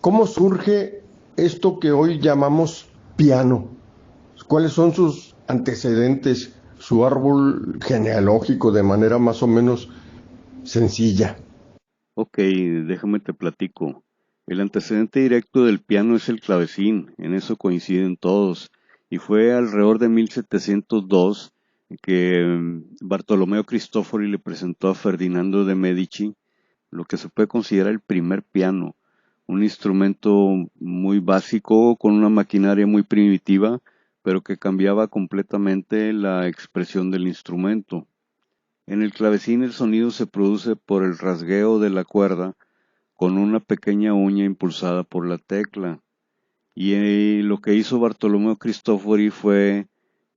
¿Cómo surge esto que hoy llamamos piano? ¿Cuáles son sus antecedentes, su árbol genealógico de manera más o menos sencilla? Ok, déjame te platico. El antecedente directo del piano es el clavecín, en eso coinciden todos, y fue alrededor de 1702 que Bartolomeo Cristofori le presentó a Ferdinando de Medici lo que se puede considerar el primer piano, un instrumento muy básico con una maquinaria muy primitiva, pero que cambiaba completamente la expresión del instrumento. En el clavecín el sonido se produce por el rasgueo de la cuerda con una pequeña uña impulsada por la tecla. Y lo que hizo Bartolomeo Cristofori fue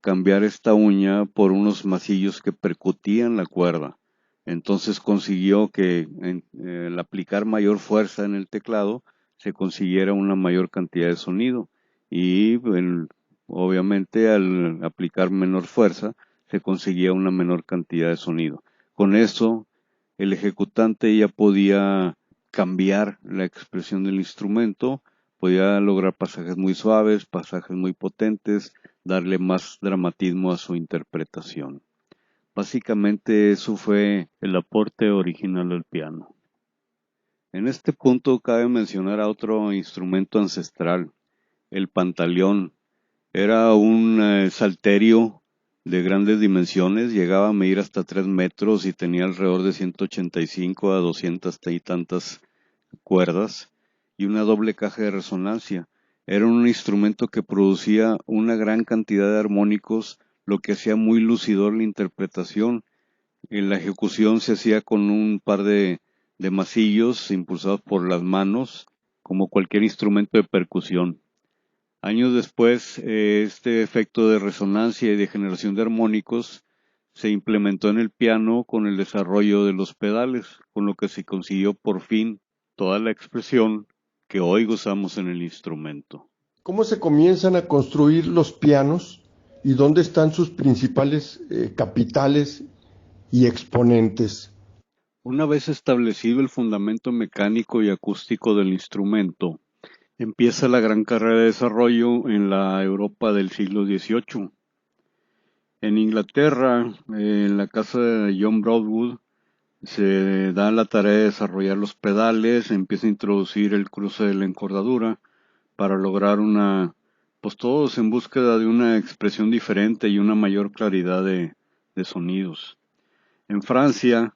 cambiar esta uña por unos masillos que percutían la cuerda. Entonces consiguió que al aplicar mayor fuerza en el teclado se consiguiera una mayor cantidad de sonido. Y obviamente al aplicar menor fuerza se conseguía una menor cantidad de sonido. Con eso el ejecutante ya podía cambiar la expresión del instrumento, podía lograr pasajes muy suaves, pasajes muy potentes, darle más dramatismo a su interpretación. Básicamente eso fue el aporte original del piano. En este punto cabe mencionar a otro instrumento ancestral, el pantaleón. Era un salterio de grandes dimensiones, llegaba a medir hasta 3 metros y tenía alrededor de 185 a 200 y tantas cuerdas y una doble caja de resonancia. Era un instrumento que producía una gran cantidad de armónicos, lo que hacía muy lucidor la interpretación. En la ejecución se hacía con un par de masillos impulsados por las manos, como cualquier instrumento de percusión. Años después, este efecto de resonancia y de generación de armónicos se implementó en el piano con el desarrollo de los pedales, con lo que se consiguió por fin toda la expresión que hoy gozamos en el instrumento. ¿Cómo se comienzan a construir los pianos y dónde están sus principales capitales y exponentes? Una vez establecido el fundamento mecánico y acústico del instrumento, empieza la gran carrera de desarrollo en la Europa del siglo XVIII. En Inglaterra, en la casa de John Broadwood, se da la tarea de desarrollar los pedales, empieza a introducir el cruce de la encordadura para lograr pues todos en búsqueda de una expresión diferente y una mayor claridad de sonidos. En Francia,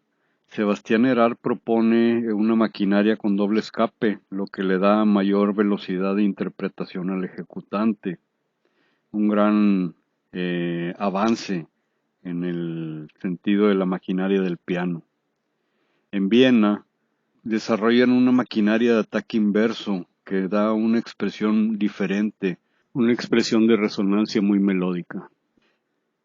Sebastián Erard propone una maquinaria con doble escape, lo que le da mayor velocidad de interpretación al ejecutante. Un gran avance en el sentido de la maquinaria del piano. En Viena desarrollan una maquinaria de ataque inverso que da una expresión diferente, una expresión de resonancia muy melódica.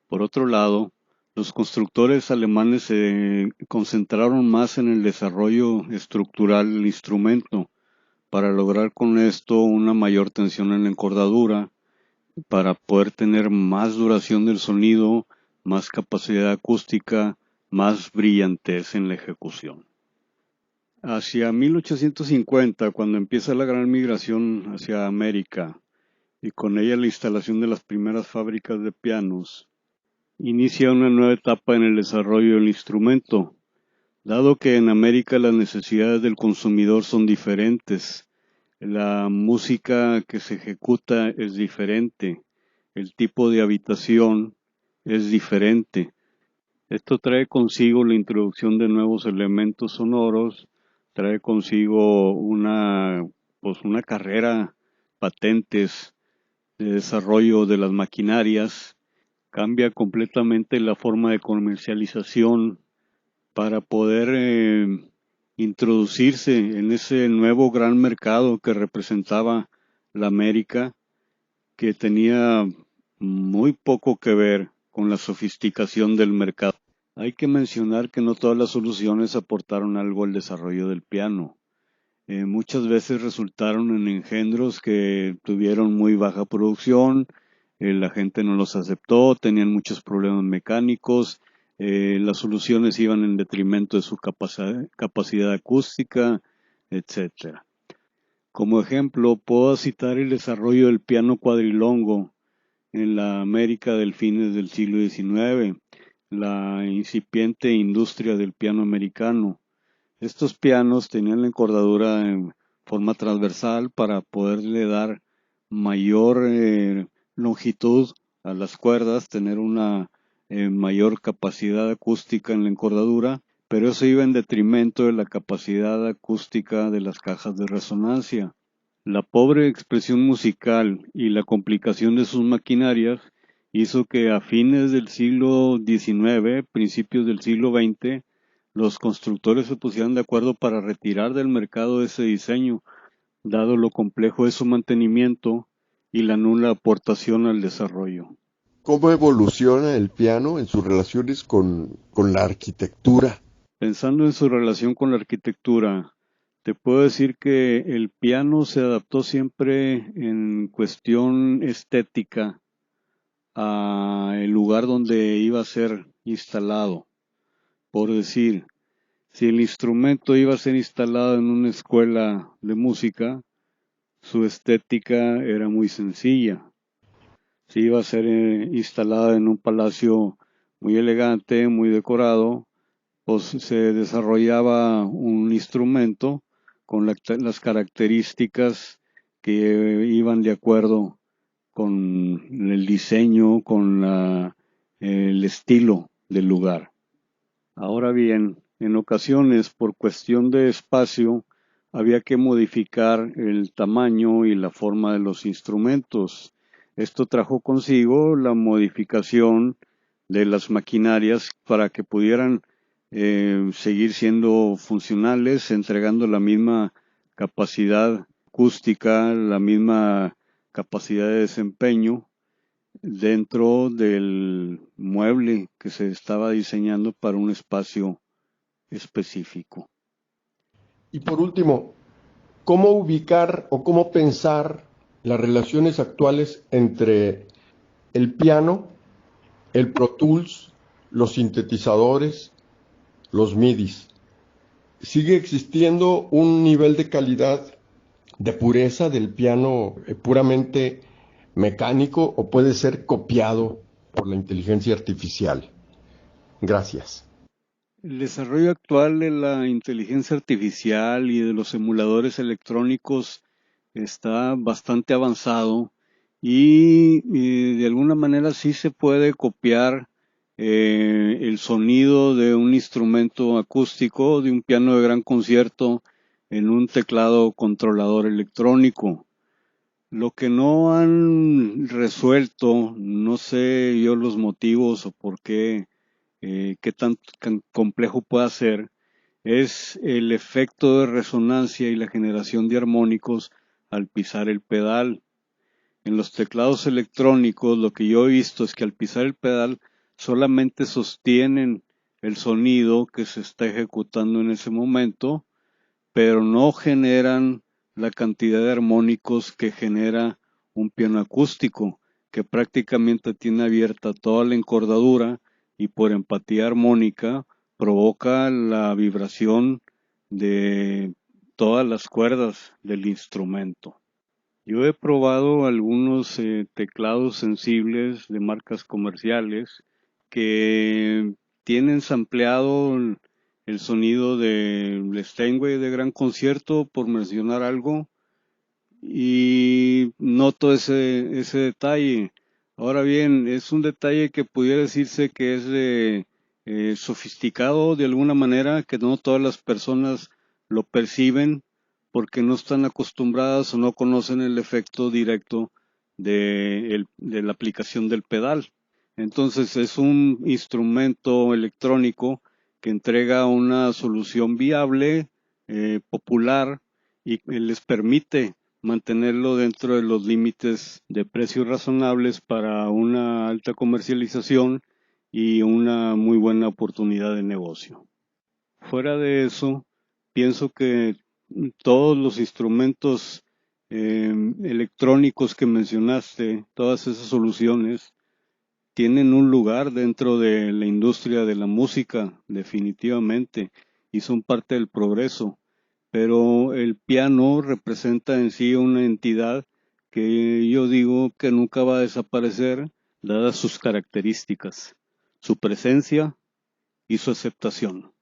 Por otro lado, los constructores alemanes se concentraron más en el desarrollo estructural del instrumento para lograr con esto una mayor tensión en la encordadura, para poder tener más duración del sonido, más capacidad acústica, más brillantez en la ejecución. Hacia 1850, cuando empieza la gran migración hacia América y con ella la instalación de las primeras fábricas de pianos, inicia una nueva etapa en el desarrollo del instrumento, dado que en América las necesidades del consumidor son diferentes, la música que se ejecuta es diferente, el tipo de habitación es diferente. Esto trae consigo la introducción de nuevos elementos sonoros, trae consigo una carrera, patentes de desarrollo de las maquinarias, cambia completamente la forma de comercialización para poder introducirse en ese nuevo gran mercado que representaba la América, que tenía muy poco que ver con la sofisticación del mercado. Hay que mencionar que no todas las soluciones aportaron algo al desarrollo del piano. Muchas veces resultaron en engendros que tuvieron muy baja producción, la gente no los aceptó, tenían muchos problemas mecánicos, las soluciones iban en detrimento de su capacidad acústica, etcétera. Como ejemplo, puedo citar el desarrollo del piano cuadrilongo en la América del fines del siglo XIX, la incipiente industria del piano americano. Estos pianos tenían la encordadura en forma transversal para poderle dar mayor longitud a las cuerdas, tener una mayor capacidad acústica en la encordadura, pero eso iba en detrimento de la capacidad acústica de las cajas de resonancia. La pobre expresión musical y la complicación de sus maquinarias hizo que a fines del siglo XIX, principios del siglo XX, los constructores se pusieran de acuerdo para retirar del mercado ese diseño, dado lo complejo de su mantenimiento y la nula aportación al desarrollo. ¿Cómo evoluciona el piano en sus relaciones con la arquitectura? Pensando en su relación con la arquitectura, te puedo decir que el piano se adaptó siempre en cuestión estética al lugar donde iba a ser instalado. Por decir, si el instrumento iba a ser instalado en una escuela de música, su estética era muy sencilla. Si iba a ser instalada en un palacio muy elegante, muy decorado, pues se desarrollaba un instrumento con las características que iban de acuerdo con el diseño, con el estilo del lugar. Ahora bien, en ocasiones, por cuestión de espacio, había que modificar el tamaño y la forma de los instrumentos. Esto trajo consigo la modificación de las maquinarias para que pudieran seguir siendo funcionales, entregando la misma capacidad acústica, la misma capacidad de desempeño dentro del mueble que se estaba diseñando para un espacio específico. Y por último, ¿cómo ubicar o cómo pensar las relaciones actuales entre el piano, el Pro Tools, los sintetizadores, los MIDIs? ¿Sigue existiendo un nivel de calidad, de pureza del piano puramente mecánico o puede ser copiado por la inteligencia artificial? Gracias. El desarrollo actual de la inteligencia artificial y de los emuladores electrónicos está bastante avanzado y de alguna manera sí se puede copiar el sonido de un instrumento acústico, de un piano de gran concierto en un teclado controlador electrónico. Lo que no han resuelto, no sé yo los motivos o por qué tan complejo puede ser, es el efecto de resonancia y la generación de armónicos al pisar el pedal. En los teclados electrónicos lo que yo he visto es que al pisar el pedal solamente sostienen el sonido que se está ejecutando en ese momento, pero no generan la cantidad de armónicos que genera un piano acústico, que prácticamente tiene abierta toda la encordadura y por empatía armónica provoca la vibración de todas las cuerdas del instrumento. Yo he probado algunos teclados sensibles de marcas comerciales que tienen sampleado el sonido del Steinway de gran concierto, por mencionar algo, y noto ese detalle. Ahora bien, es un detalle que pudiera decirse que es sofisticado de alguna manera, que no todas las personas lo perciben porque no están acostumbradas o no conocen el efecto directo de la aplicación del pedal. Entonces es un instrumento electrónico que entrega una solución viable, popular, y les permite mantenerlo dentro de los límites de precios razonables para una alta comercialización y una muy buena oportunidad de negocio. Fuera de eso, pienso que todos los instrumentos electrónicos que mencionaste, todas esas soluciones, tienen un lugar dentro de la industria de la música, definitivamente, y son parte del progreso. pero el piano representa en sí una entidad que yo digo que nunca va a desaparecer, dadas sus características, su presencia y su aceptación.